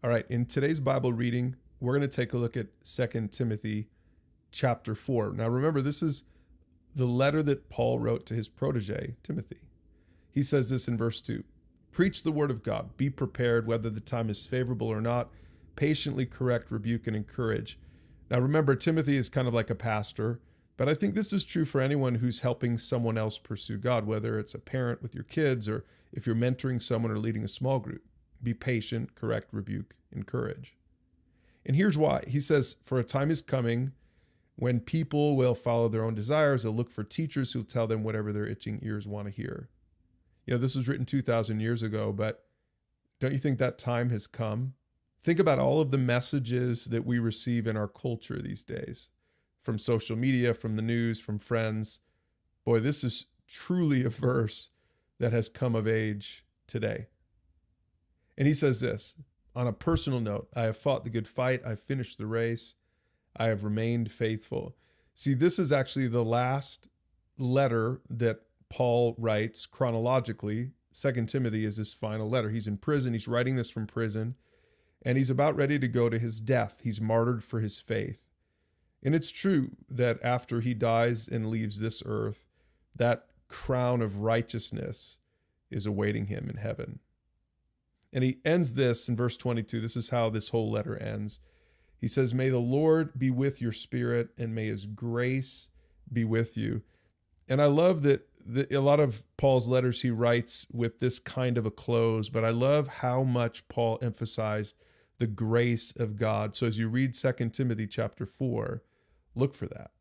All right, in today's Bible reading, we're going to take a look at 2 Timothy chapter 4. Now remember, this is the letter that Paul wrote to his protege, Timothy. He says this in verse 2. Preach the word of God. Be prepared whether the time is favorable or not. Patiently correct, rebuke, and encourage. Now remember, Timothy is kind of like a pastor, but I think this is true for anyone who's helping someone else pursue God, whether it's a parent with your kids or if you're mentoring someone or leading a small group. Be patient, correct, rebuke, encourage. And here's why. He says, for a time is coming when people will follow their own desires. They'll look for teachers who'll tell them whatever their itching ears want to hear. You know, this was written 2,000 years ago, but don't you think that time has come? Think about all of the messages that we receive in our culture these days, from social media, from the news, from friends. Boy, this is truly a verse that has come of age today. And he says this, on a personal note, I have fought the good fight, I've finished the race, I have remained faithful. See, this is actually the last letter that Paul writes chronologically. 2 Timothy is his final letter. He's in prison, he's writing this from prison, and he's about ready to go to his death. He's martyred for his faith. And it's true that after he dies and leaves this earth, that crown of righteousness is awaiting him in heaven. And he ends this in verse 22. This is how this whole letter ends. He says, may the Lord be with your spirit and may his grace be with you. And I love that a lot of Paul's letters he writes with this kind of a close, but I love how much Paul emphasized the grace of God. So as you read 2 Timothy chapter 4, look for that.